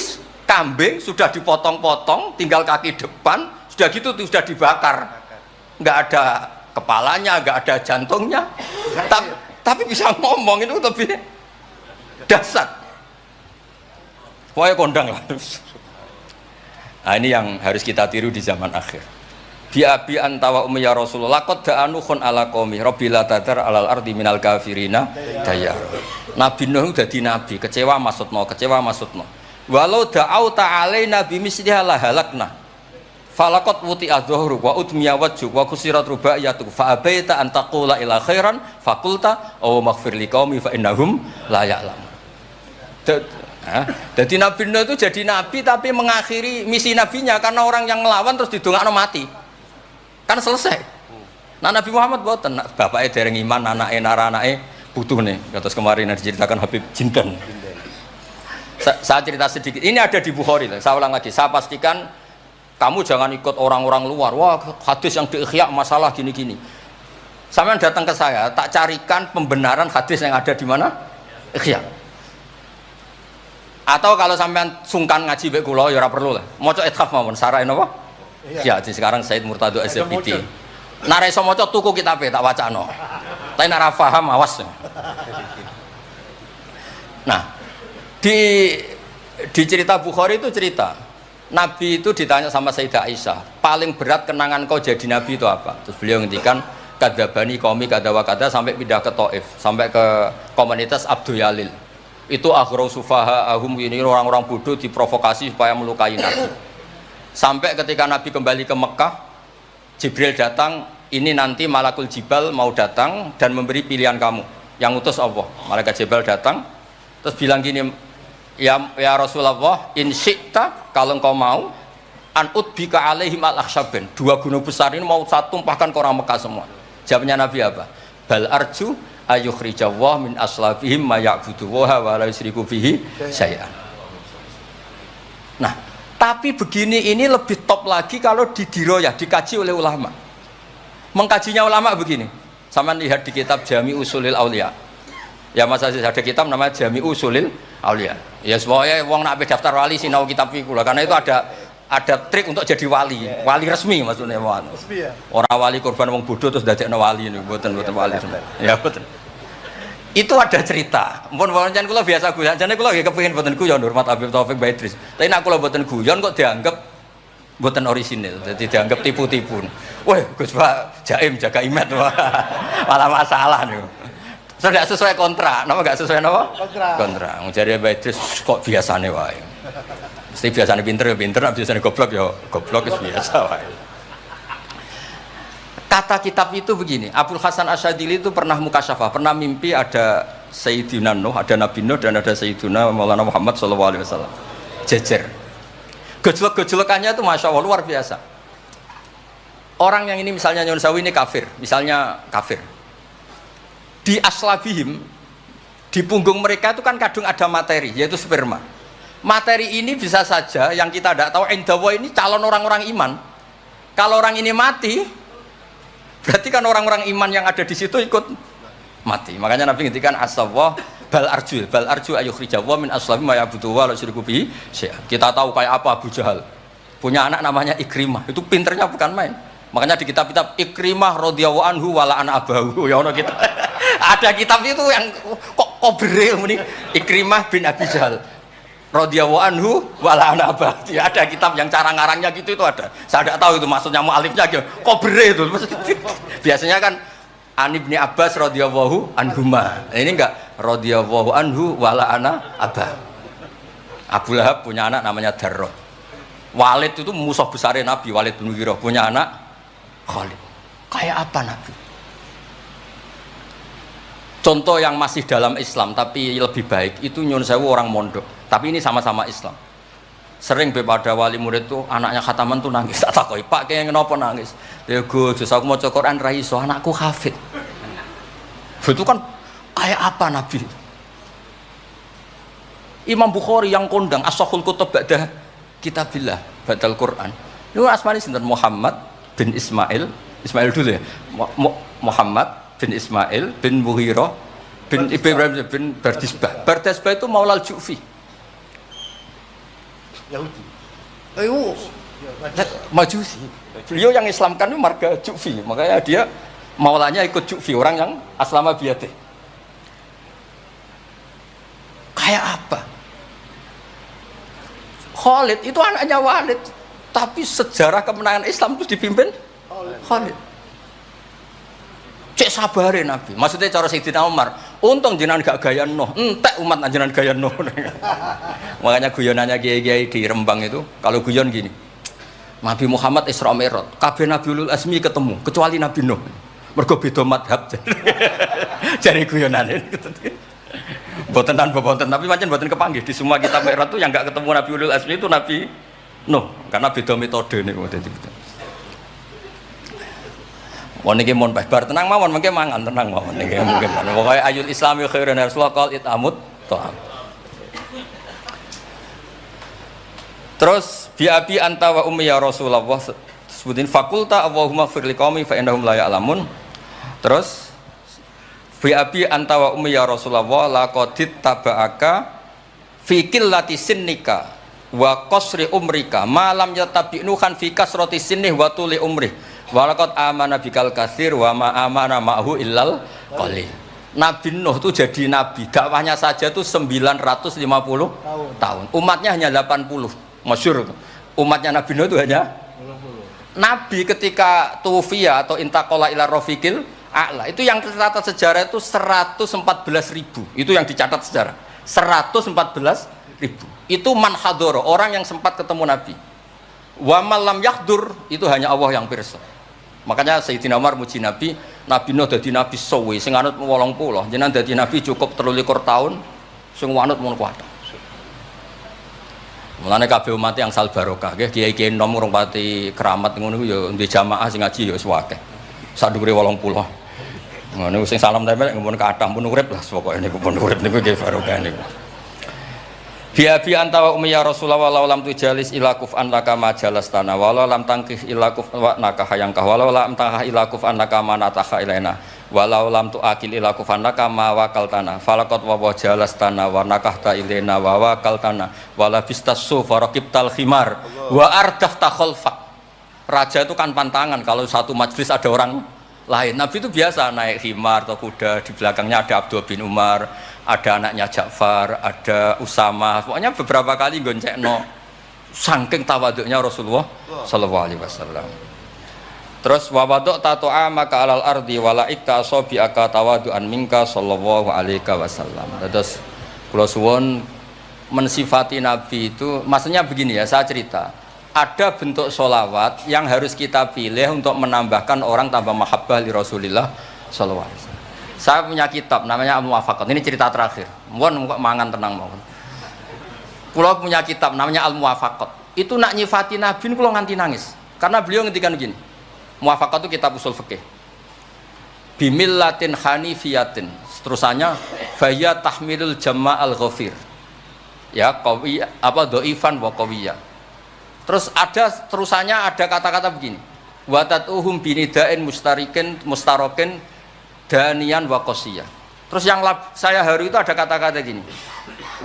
kambing sudah dipotong-potong, tinggal kaki depan, sudah gitu sudah dibakar, nggak ada kepalanya, nggak ada jantungnya, tapi bisa ngomong, itu lebih dasar. Pokoknya kondang lah. Nah, ini yang harus kita tiru di zaman akhir. Bi abi anta wa ummi ya Rasulullah qad da'anu khun ala qaumi rabbila tadar alal ardi minal kafirina dayar. Nabi Nuh dadi nabi, kecewa maksudno. Walau da'au ta'alaina bi misliha la halakna. Falaqat wuti adzuhru wa udmiya wajhu wa kusirat rubaiyatu fa abaita an taqula ila khairan faqulta aw maghfir liqaumi fa innahum la ya'lamun. Jadi Nabi Nuh itu jadi nabi tapi mengakhiri misi nabinya karena orang yang ngelawan terus didongakno mati. Kan selesai. Nah Nabi Muhammad boten, bapaknya dereng iman, anake butuh nih. Terus kemarin diceritakan Habib Jinten. Saya cerita sedikit. Ini ada di Bukhari. Saya ulang lagi. Saya pastikan kamu jangan ikut orang-orang luar. Wah hadis yang di Ihya masalah gini-gini. Sampean datang ke saya, tak carikan pembenaran hadis yang ada di mana? Ihya. Atau kalau sampean sungkan ngaji mbek kula ya ora perlu lah. Maca ithaf mawon sarai napa? Ya, jadi sekarang Said Murtado SPT. Nek iso maca tuku kitabe tak wacano. Tapi nek ora paham awas. Nah, di cerita Bukhari itu cerita Nabi itu ditanya sama Sayyidah Aisyah, paling berat kenangan kau jadi Nabi itu apa? Terus beliau ngendikan kadzabani qaumi kadza wa kadza sampai pindah ke Taif, sampai ke komunitas Abdul Yalil. Itu akhru sufaha ahum, ini orang-orang bodoh diprovokasi supaya melukai Nabi. Sampai ketika Nabi kembali ke Mekah, Jibril datang, ini nanti Malakul Jibal mau datang dan memberi pilihan kamu, yang utus Allah. Malaikat Jibril datang terus bilang gini, ya Rasulullah, in syi'ta, kalau engkau mau, an udbika alaihim al-akhsyaben, 2 gunung besar ini mau saya tumpahkan ke orang Mekah semua. Jawabnya Nabi apa? Bal arju ayukhrijawah min aslabihim ma ya'budu wa la yusyriku bihi syai'an. Nah, tapi begini ini lebih top lagi kalau didiroyah, dikaji oleh ulama. Mengkajinya ulama begini. Sama lihat di kitab Jami Usulil Aulia. Ya masa ada kitab namanya Jami Usulil Aulia. Ya semuanya wong nak daftar wali sinau kitab iku lah, karena itu ada trik untuk jadi wali. Wali resmi maksudnya wali. Orang wali korban wong bodoh terus dadekno wali niku mboten wali. Ya betul. Itu ada cerita. Mun pancen kula biasa guyon, jane kula nggih kepengin mboten guyon Nurmat Habib Taufik Baidris. Tapi nek kula mboten guyon kok dianggap mboten orisinil, jadi dianggap tipu-tipu. Wah, Gus Pak jaim jaga imet malah masalah niku. Sudah sesuai kontrak, napa enggak sesuai napa? Kontrak. Wong jare Baidris kok biasane wae. Mesti biasane pinter ya pinter, nek biasane goblok ya goblok wis biasa wae. Kata kitab itu begini, Abdul Hasan Asyadili itu pernah mukasyafah, pernah mimpi ada Sayyidina Nuh, ada Nabi Nuh dan ada Sayyidina Maulana Muhammad SAW. Jejer. Gejolak-gejolakannya itu Masya Allah luar biasa. Orang yang ini misalnya Nyun Sawi ini kafir, misalnya kafir. Di aslabihim, di punggung mereka itu kan kadung ada materi, yaitu sperma. Materi ini bisa saja yang kita tidak tahu, Endawa ini calon orang-orang iman. Kalau orang ini mati, berarti kan orang-orang iman yang ada di situ ikut mati. Makanya Nabi ngintikan asawah bal arju ayukhrijawah min aslabihim ma ya'budu wa la yusyriku bihi syai'an. Kita tahu kayak apa Abu Jahal. Punya anak namanya Ikrimah. Itu pinternya bukan main. Makanya di kitab-kitab Ikrimah radhiyallahu anhu wa la'ana abahu. Ya ono kita. Ada kitab itu yang kok bere muni Ikrimah bin Abi Jahal radhiyallahu anhu wa la'ana abahu. Ya, ada kitab yang cara ngarangnya gitu itu ada. Saya tidak tahu itu maksudnya mu'alifnya kok bere itu. Biasanya kan An Ibni Abbas radhiyallahu anhuma. Ini enggak radhiyallahu anhu wa la'ana abahu. Abu Lahab punya anak namanya Darrah. Walid itu musuh besarnya Nabi, Walid bin Mughirah punya anak Khalid. Kayak apa Nabi? Contoh yang masih dalam Islam tapi lebih baik itu nyun sewu orang mondok. Tapi ini sama-sama Islam. Sering pada wali murid tuh anaknya khataman tuh nangis. Tak takoi, Pak kayak kenapa nangis? Ya Gus, aku mau Quran ra iso, anakku hafid. Itu kan kayak apa Nabi? Imam Bukhari yang kondang as-sahul kutub ba'da kitabillah ba'dal Quran. Itu asmane sinten? Muhammad bin Ismail dulu ya. Muhammad bin Ismail bin Mughirah bin Ibrahim bin Bardisbah. Bardisbah itu Maulal Ju'fi. Yahudi. Ayo, Majusi. Beliau yang Islamkan itu marga Ju'fi, makanya dia Maulanya ikut Ju'fi, orang yang aslama biyadih. Kayak apa? Khalid itu anaknya Walid, tapi sejarah kemenangan Islam itu dipimpin Khalid. Cek sabarin Nabi. Maksudnya cara Sayyidina Umar, untung jenengan gak gaya Nuh, entek umat jenengan gaya Nuh. Makanya guyonannya kiai-kiai di Rembang itu, kalau guyon gini, Nabi Muhammad Isra Mi'raj, kabeh Nabi Ulul Azmi ketemu, kecuali Nabi Nuh. Mergo beda madhab. Jare guyonane. Boten tanpa boten, tapi macam boten kepanggih di semua kitab Mi'raj itu yang enggak ketemu Nabi Ulul Azmi itu Nabi Nuh, karena beda metode niku dadi. Wong niki mun bar tenang mawon mengke mangan tenang mawon niki mungkin. Pokoke ayul islami khairun rasulullah qal itamut ta'am. Terus bi abi anta wa ummi ya Rasulullah sebutin fakulta Allahumma fir liqaumi fa innahum la ya'lamun. Terus bi abi anta wa ummi ya Rasulullah laqadit taba'aka fi qillati sinnika wa qasri umrika ma lam yatabi'nu khan fi kasrati sinnih wa tuli umri walaqad amana bikal katsir wa ma amana ma'hu illal qalil. Nabi Nuh itu jadi nabi, dakwahnya saja itu 950 tahun. Umatnya hanya 80. Masyhur. Umatnya Nabi Nuh itu hanya 80. Nabi ketika tufiya atau intaqala ila rafiqil a'la, itu yang tercatat sejarah itu 114.000. Itu yang dicatat sejarah. 114.000. Itu man hadoro, orang yang sempat ketemu Nabi. Wa malam yahdur, itu hanya Allah yang pirsa. Makanya Sayyidina Umar muji Nabi, Nabi Nuh dadi nabi suwi, sing anut 80, jenengan dadi nabi cukup 23 tahun, sing anut mun kuat. Mulane kabeh umat yang sal barokah, nggih kiai-kiai nom urung pati keramat ngono ya ndek jamaah sing ngaji ya wis akeh. Sadhuwure 80. Ngono sing salam tempel mun kathah pun urip lah pokoke niku pun urip niku nggih barokah niku. Biabi anta wa ummi ya Rasulullah walau lam tujalis ila kuf'an laka ma jalastana walau lam tangkih ila kuf'an laka hayangkah walau lam tangkah ila kuf'an laka ma nataha ilaina walau lam tuakil ila kuf'an laka ma wakaltana falaqad wa jalastana wa nakahta ilaina wa wakaltana wala bistasu faraqibtal khimar wa ardafta khalfak. Raja itu kan pantangan kalau satu majelis ada orang lain. Nabi itu biasa naik khimar atau kuda, di belakangnya ada Abdullah bin Umar, ada anaknya Ja'far, ada Usama, pokoknya beberapa kali goncekno saking tawaduknya Rasulullah sallallahu alaihi wasallam. Terus wa wadok tato'a maka alal ardi wala ikta asabiaka tawadu'an minka sallallahu alaihi wasallam. Terus kula suwun mensifati Nabi itu maksudnya begini ya, saya cerita. Ada bentuk sholawat yang harus kita pilih untuk menambahkan orang tambah mahabbah li Rasulillah sallallahu alaihi wasallam. Saya punya kitab namanya Al-Muwafaqat. Ini cerita terakhir. Mohon mangan tenang mohon. Kulo punya kitab namanya Al-Muwafaqat. Itu nak nyifati Nabi kulo nganti nangis. Karena beliau ngendikan begini. Muwafaqat itu kitab usul fikih. Bimillatin hanifiyatin. Terusannya faya tahmilul jama'al ghafir. Ya, qawiyah apa dhaifan wa qawiyah. Terus ada terusannya ada kata-kata begini. Wa tatuhum binidain mustarokin danian wa qasiyah. Terus yang saya haru itu ada kata-kata gini.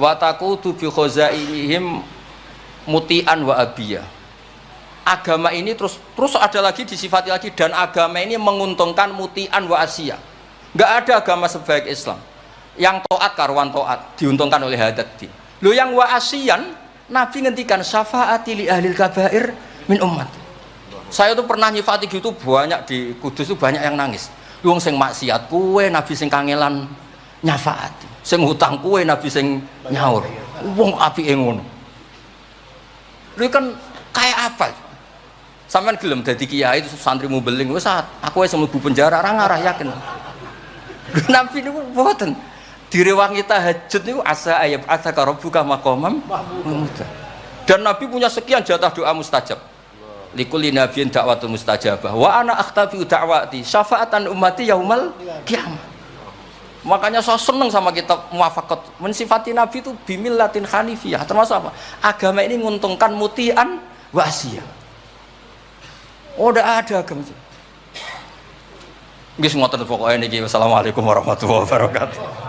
Wa taqutu bi khazaihim mutian wa abiyah. Agama ini terus ada lagi disifati lagi dan agama ini menguntungkan mutian wa asiyah. Enggak ada agama sebaik Islam. Yang taat karuan taat diuntungkan oleh hadati. Lo yang wa asiyan Nabi ngendikan syafaati li ahlil kabair min umat. Saya tuh pernah nyifati gitu banyak di Kudus tuh banyak yang nangis. Wong sing maksiat kuwe Nabi sing kangelan nyafaati. Sing hutang kuwe Nabi sing nyaur. Wong apike ngono. Lha kan kayak apa? Sampeyan gelem dadi kiai itu santrimu beling wis aku wis mlebu penjara ora ngarah yakin. Nabi niku mboten. Direwang kita tahajud niku asa ayat ataka rabbuka maqamam mahmuda. Dan Nabi punya sekian jatah doa mustajab. Likulli nabiyyin da'watun mustajabah wa ana akhtafi da'wati syafaatan ummati yaumal qiyamah. Makanya saya senang sama kitab Muwafaqat. Mensifati Nabi itu bimillatin hanifiyah. Termasuk apa? Agama ini menguntungkan mutian wa asiyah. Oh, udah ada agama. Nggih ngoten pokoke niki. Wassalamualaikum warahmatullahi wabarakatuh.